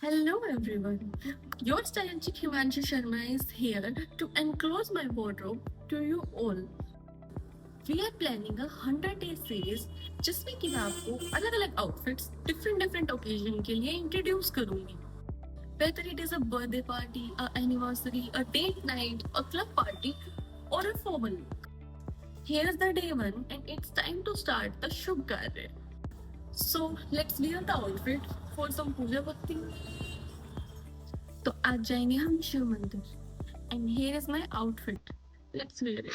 Hello everyone. Your stylistic Himanshu Sharma is here to enclose my wardrobe to you all. We are planning a 100 day series जिसमें कि मैं आपको अलग अलग outfits different occasion के लिए introduce करूंगी. Whether it is a birthday party, a anniversary, a date night, a club party, or a formal look. Here's the day one and it's time to start the Shubh Karya. So let's wear the outfit for some puja bhakti. तो आज जाएंगे हम शिव मंदिर and here is my outfit let's wear it